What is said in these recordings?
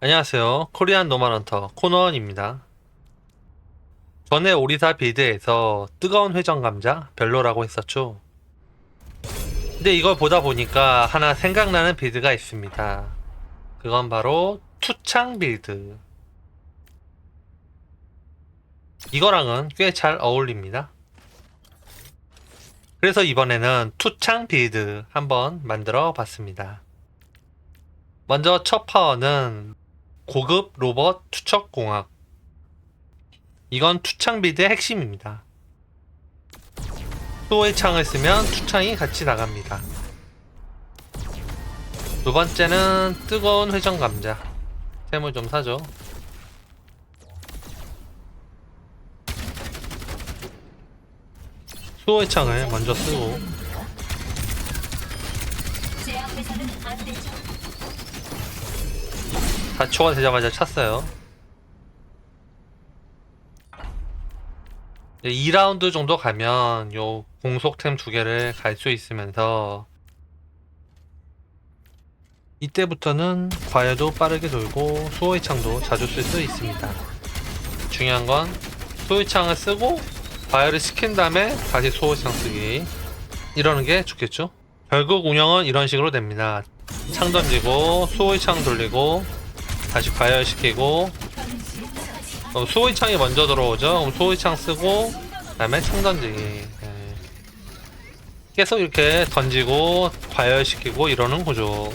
안녕하세요. 코리안 노멀헌터 코너원입니다. 전에 오리사 빌드에서 뜨거운 회전 감자 별로라고 했었죠. 근데 이걸 보다 보니까 하나 생각나는 빌드가 있습니다. 그건 바로 투창 빌드. 이거랑은 꽤 잘 어울립니다. 그래서 이번에는 투창 빌드 한번 만들어 봤습니다. 먼저 첫 파워는 고급 로봇 투척공학. 이건 투창 빌드의 핵심입니다. 수호의 창을 쓰면 투창이 같이 나갑니다. 두 번째는 뜨거운 회전 감자. 템을 좀 사죠. 수호의 창을 먼저 쓰고 다 초가 되자마자 찼어요. 2라운드 정도 가면 요 공속템 두 개를 갈 수 있으면서 이때부터는 과열도 빠르게 돌고 수호의 창도 자주 쓸 수 있습니다. 중요한 건 수호의 창을 쓰고 과열을 시킨 다음에 다시 수호의 창 쓰기, 이러는 게 좋겠죠. 결국 운영은 이런 식으로 됩니다. 창 던지고 수호의 창 돌리고 다시 과열시키고, 수호의 창이 먼저 들어오죠. 그럼 수호의 창 쓰고 그다음에 창 던지기. 계속 이렇게 던지고 과열시키고 이러는 구조.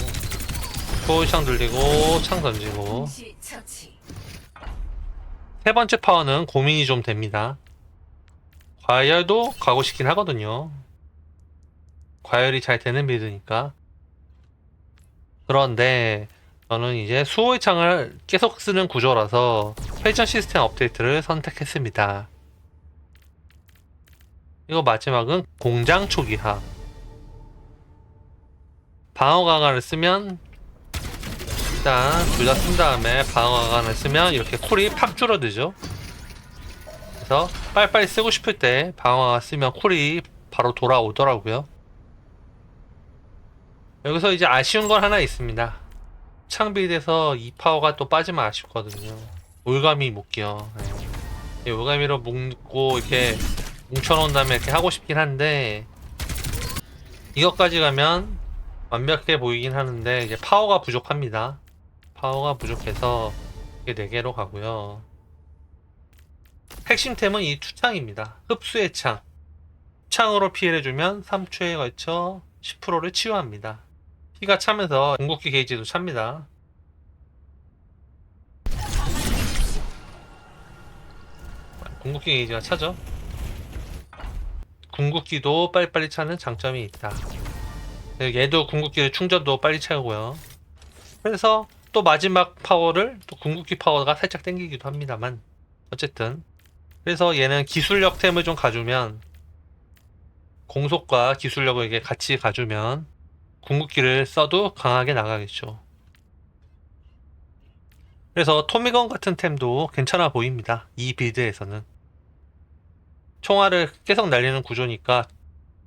수호의 창 돌리고 창 던지고. 세 번째 파워는 고민이 좀 됩니다. 과열도 각오시킨 하거든요. 과열이 잘 되는 빌드니까. 그런데 저는 이제 수호의 창을 계속 쓰는 구조라서 회전 시스템 업데이트를 선택했습니다. 이거 마지막은 공장 초기화. 방어 강화를 쓰면, 일단 둘 다 쓴 다음에 방어 강화를 쓰면 이렇게 쿨이 팍 줄어들죠. 그래서 빨리빨리 쓰고 싶을 때 방어 강화 쓰면 쿨이 바로 돌아오더라고요. 여기서 이제 아쉬운 건 하나 있습니다. 창빌드에서 이 파워가 또 빠지면 아쉽거든요. 올가미 묶기요. 네. 올가미로 묶고 이렇게 뭉쳐놓은 다음에 이렇게 하고 싶긴 한데, 이것까지 가면 완벽해 보이긴 하는데 이제 파워가 부족합니다. 파워가 부족해서 이게 4개로 가고요. 핵심템은 이 투창입니다. 흡수의 창. 창으로 피해를 주면 3초에 걸쳐 10%를 치유합니다. 피가 차면서 궁극기 게이지도 찹니다. 궁극기 게이지가 차죠. 궁극기도 빨리빨리 차는 장점이 있다. 얘도 궁극기를 충전도 빨리 차고요. 그래서 또 마지막 파워를 또 궁극기 파워가 살짝 땡기기도 합니다만, 어쨌든 그래서 얘는 기술력템을 좀 가주면, 공속과 기술력을 이게 같이 가주면 궁극기를 써도 강하게 나가겠죠. 그래서 토미건 같은 템도 괜찮아 보입니다. 이 빌드에서는 총알을 계속 날리는 구조니까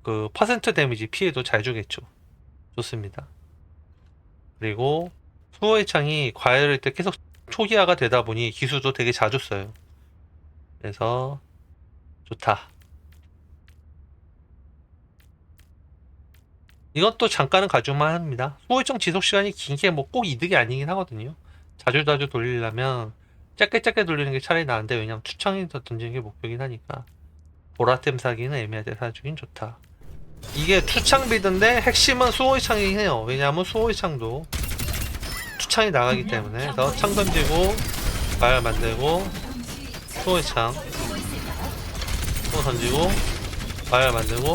그 퍼센트 데미지 피해도 잘 주겠죠. 좋습니다. 그리고 수호의 창이 과열할 때 계속 초기화가 되다 보니 기수도 되게 자주 써요. 그래서 좋다. 이것도 잠깐은 가져만 합니다. 수호의 창 지속 시간이 긴 게 뭐 꼭 이득이 아니긴 하거든요. 자주 돌리려면 짧게 돌리는 게 차라리 나은데, 왜냐면 투창이 더 던지는 게 목표긴 하니까 보라템 사기는 애매하게 사주긴 좋다. 이게 투창 빌드인데 핵심은 수호의 창이긴 해요. 왜냐하면 수호의 창도 투창이 나가기 때문에. 그래서 창 던지고 말 만들고 수호의 창 또 던지고 말 만들고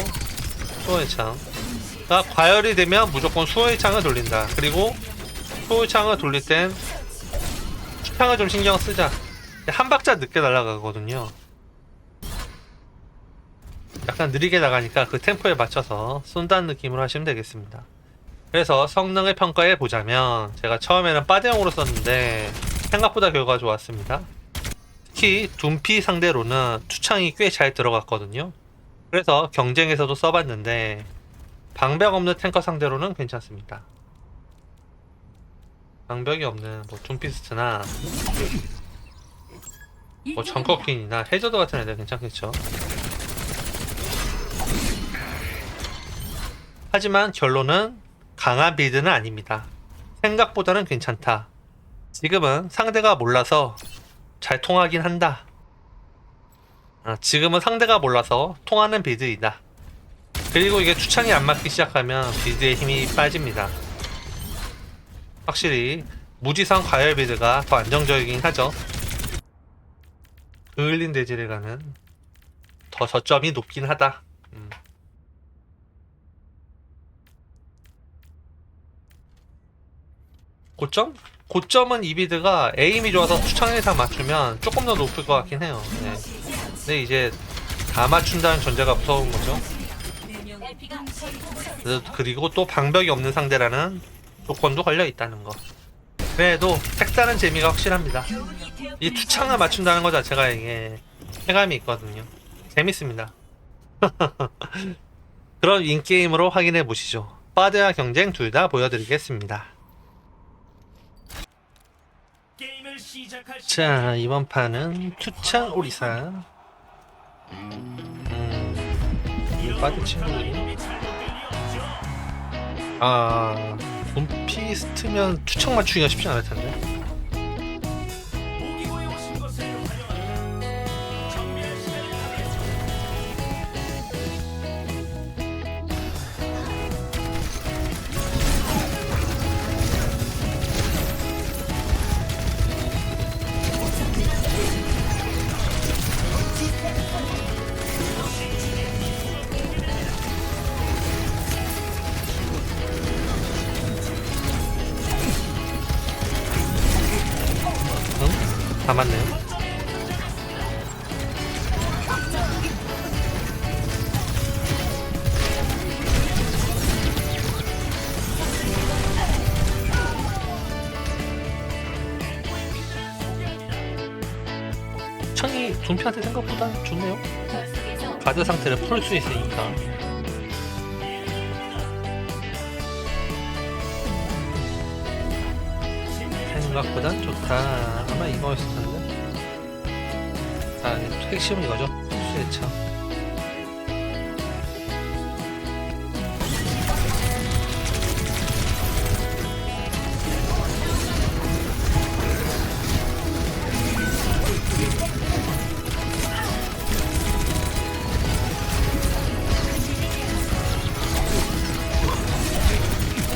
수호의 창가 과열이 되면 무조건 수호의 창을 돌린다. 그리고 수호의 창을 돌릴 땐 투창을 좀 신경 쓰자. 한 박자 늦게 날아가거든요. 약간 느리게 나가니까 그 템포에 맞춰서 쏜다는 느낌으로 하시면 되겠습니다. 그래서 성능을 평가해 보자면, 제가 처음에는 빠대용으로 썼는데 생각보다 결과가 좋았습니다. 특히 둠피 상대로는 투창이 꽤 잘 들어갔거든요. 그래서 경쟁에서도 써봤는데 방벽 없는 탱커 상대로는 괜찮습니다. 방벽이 없는 뭐 둠피스트나 뭐 정커퀸이나 해저드 같은 애들 괜찮겠죠. 하지만 결론은 강한 빌드는 아닙니다. 생각보다는 괜찮다. 지금은 상대가 몰라서 잘 통하긴 한다. 지금은 상대가 몰라서 통하는 빌드이다. 그리고 이게 추천이 안 맞기 시작하면 빌드의 힘이 빠집니다. 확실히 무지성 과열 빌드가 더 안정적이긴 하죠. 그을린 대지레가는 더 저점이 높긴 하다. 고점? 고점은 이 빌드가 에임이 좋아서 추천 이상 맞추면 조금 더 높을 것 같긴 해요. 네. 근데 이제 다 맞춘다는 전제가 무서운 거죠. 그리고 또 방벽이 없는 상대라는 조건도 걸려 있다는 거. 그래도 색다른 재미가 확실합니다. 이 투창을 맞춘다는 것 자체가 이게 해감이 있거든요. 재밌습니다. 그런 인게임으로 확인해 보시죠. 바드와 경쟁 둘 다 보여드리겠습니다. 자, 이번 판은 투창 오리사. 바드 친구들이 둠피스트면 투창 맞추기가 쉽지 않을 텐데. 다 맞네요. 창이 둠피한테 생각보다 좋네요. 가드 상태를 풀 수 있으니까. 생각보단 좋다. 아마 이거였을 텐데. 자, 핵심은 이거죠. 수혜차.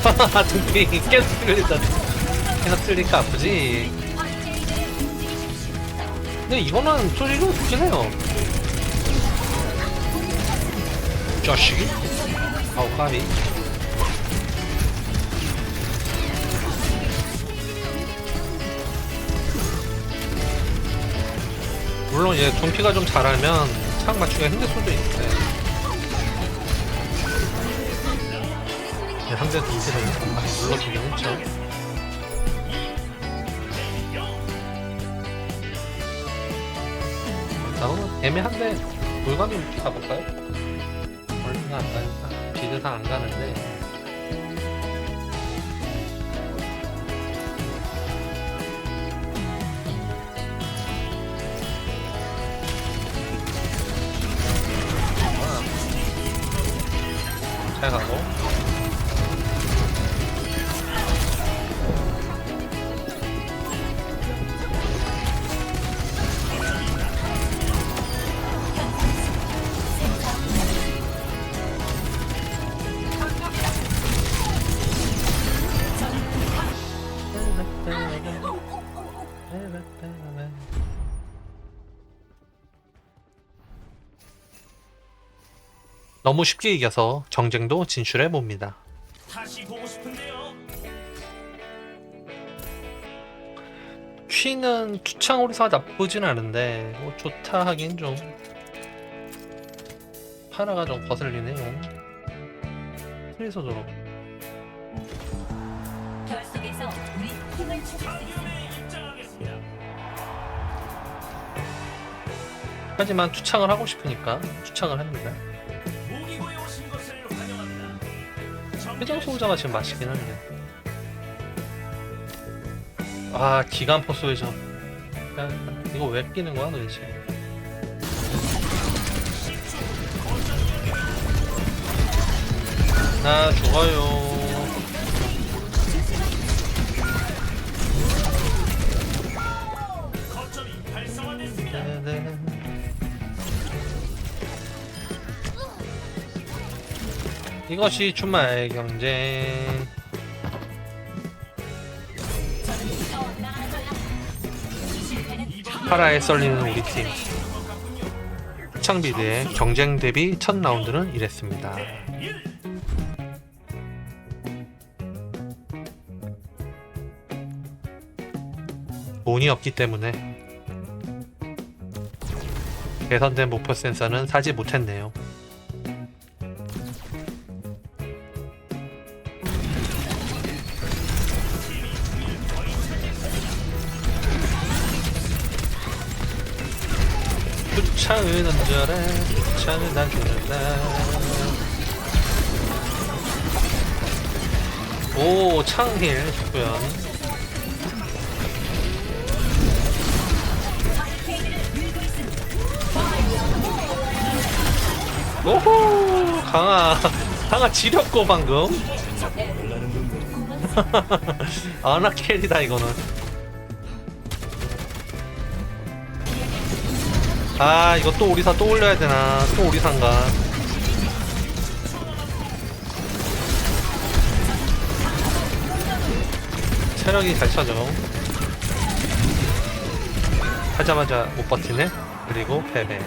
하하하, 둠피 계속 틀린다. 계속 틀리니까 아프지. 근데 이거는 소리로 좋긴 해요. 자식이? 아우, 까비. 물론 이제 둠피가 좀 잘하면 창 맞추기가 힘들 수도 있는데. 상대 둠피를 많이 눌러주긴 했죠. 나오면 애매한데 물감이 가볼까요? 멀리가 안 가니까 비드상 안 가는데. 잘 가고. 너무 쉽게 이겨서 정쟁도 진출해 봅니다. 다시 보고 싶은데요. 퀸은 투창 오리사가 나쁘진 않은데 뭐 좋다 하긴 좀 파라가 좀 거슬리네요. 트레이서도 결속에서 우리 힘을 찾을 수 있습니다. 화면에 입장하겠습니다. 하지만 투창을 하고 싶으니까 투창을 합니다. 무기고에 오신 것을 환영합니다. 회장 소자가 지금 맛있긴 한데 아 기간포 소회전. 야, 이거 왜 끼는 거야 도대체? 나 죽어요. 거점이 활성화됐습니다. 네네. 이것이 주말 경쟁. 파라에 썰리는 우리 팀. 창비드의 경쟁 대비 첫 라운드는 이랬습니다. 돈이 없기 때문에 개선된 목표 센서는 사지 못했네요. 창을 던져라, 창을 난 주는다. 오, 창힐 좋고요. 오호, 강아 지렸고 방금. 아나 캐리다 이거는. 아 이거 또 오리사 또 올려야 되나? 또 오리사인가? 체력이 잘 차죠. 하자마자 못 버티네. 그리고 패배.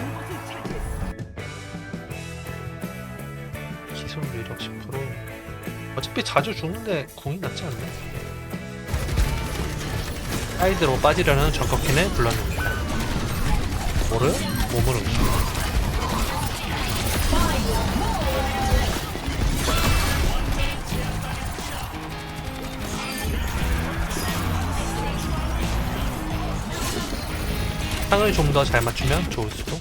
기술 위력 10%. 어차피 자주 죽는데 공이 낫지 않나? 사이드로 빠지려는 정커킨을 불렀습니다. 뭐를? 몸으로. 상을 좀 더 잘 맞추면 좋을 수도.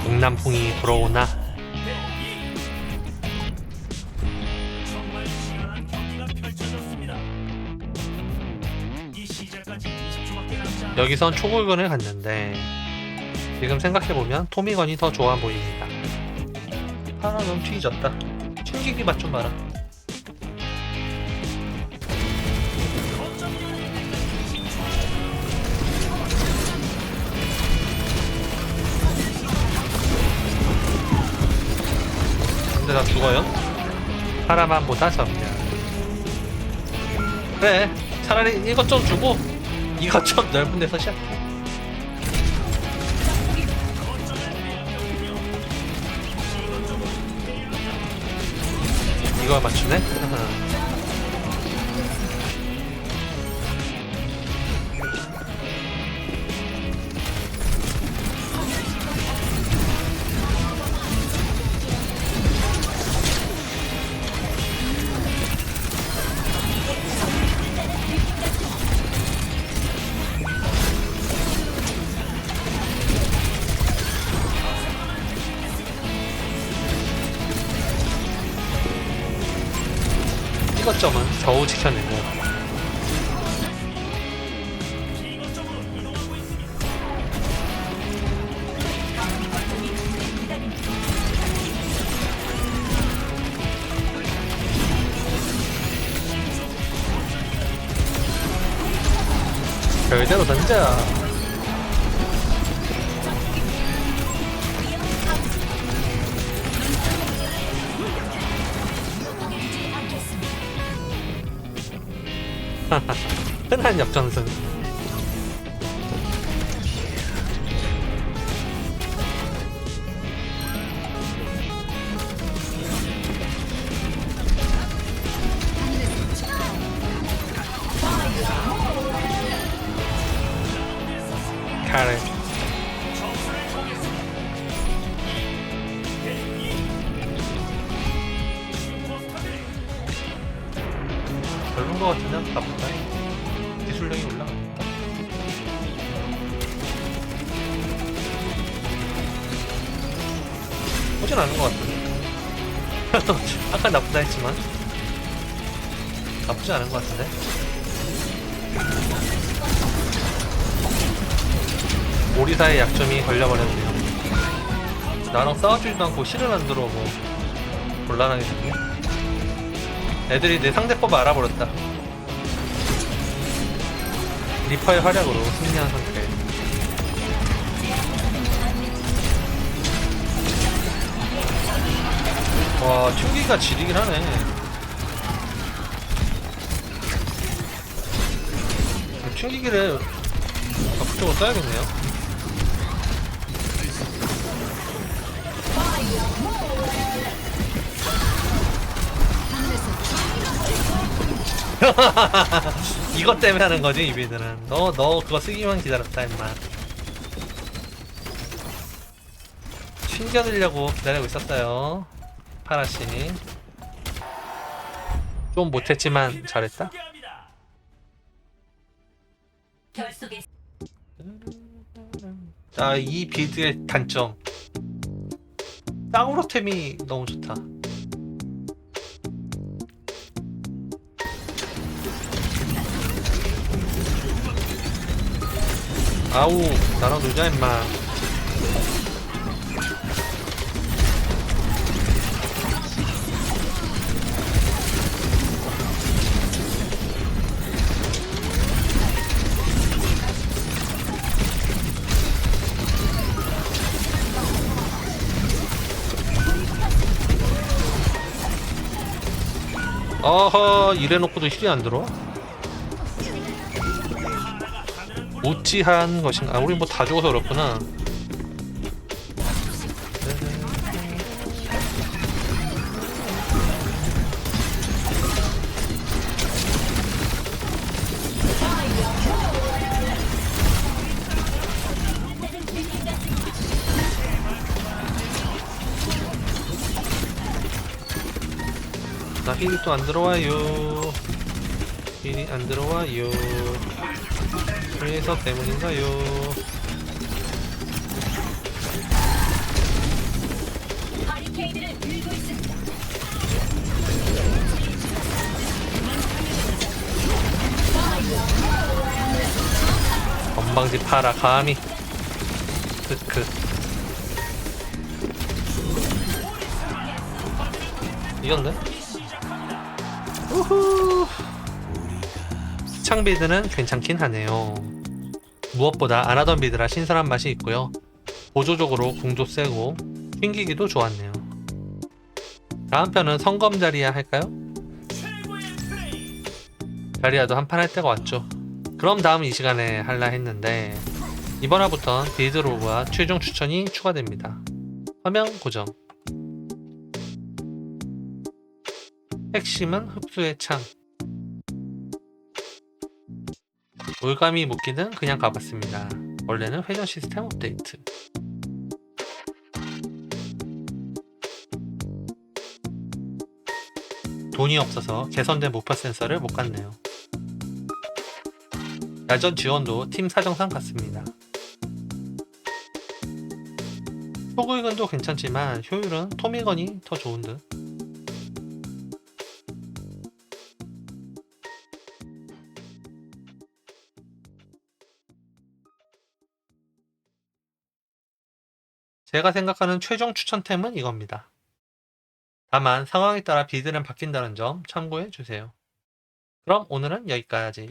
동남풍이 불어오나. 정말 시원한 경기가 펼쳐졌습니다. 이 시작까지 20초밖에 남지 않았습니다. 여기선 초골건을 갔는데 지금 생각해보면 토미건이 더 좋아 보입니다. 하나 너무 튀기졌다. 튕기기 맛 좀 봐라. 근데 나 죽어요? 사람만보다 적냐. 그래 차라리 이것 좀 주고 이것 좀 넓은 데서 시작해. 이걸 맞추네? 이것점은 겨우 지켜내고 별대로 던져. 흔한 역전승. 카레. 별론 거 같으면 가볼까? 기술력이 올라가니까. 나쁘진 않은 것 같은데. 아까 나쁘다 했지만 나쁘지 않은 것 같은데. 오리사의 약점이 걸려버렸네요. 나랑 싸워주지도 않고 실은 안 들어오고 곤란하게 생겨. 애들이 내 상대법 알아버렸다. 리퍼의 활약으로 승리한 상태. 와, 튕기가 지리긴 하네. 튕기기를 적극적으로 써야겠네요. 이것 때문에 하는 거지, 이비들은. 너 그거 쓰기만 기다렸다, 임마. 튕겨들려고 기다리고 있었어요. 파라씨. 좀 못했지만 잘했다. 소개합니다. 결속에 자, 이 빌드의 단점. 땅으로템이 너무 좋다. 아우, 나랑 놀자, 임마. 어허, 이래놓고도 힐이 안 들어와? 어찌한 것인가? 아, 우리 뭐 다 죽어서 그렇구나. 나 힐이 또 안 들어와요. 힐이 안 들어와요. 그래서 때문인가요? 바리케이드를 들고 있습니다. 건방지 파라 감히. 크크. 이겼네? 우후. 시창 빌드는 괜찮긴 하네요. 무엇보다 안 하던 빌드라 신선한 맛이 있고요. 보조적으로 궁도 세고 튕기기도 좋았네요. 다음 편은 성검 자리야 할까요? 최고의 플레이. 자리야도 한판 할 때가 왔죠. 그럼 다음 이 시간에 할라 했는데 이번 화부턴 빌드 로그와 최종 추천이 추가됩니다. 화면 고정. 핵심은 흡수의 창. 올가미 묶기는 그냥 가봤습니다. 원래는 회전 시스템 업데이트. 돈이 없어서 개선된 무파 센서를 못 갔네요. 야전 지원도 팀 사정상 같습니다. 소구이건도 괜찮지만 효율은 토미건이 더 좋은 듯. 제가 생각하는 최종 추천템은 이겁니다. 다만 상황에 따라 빌드는 바뀐다는 점 참고해 주세요. 그럼 오늘은 여기까지.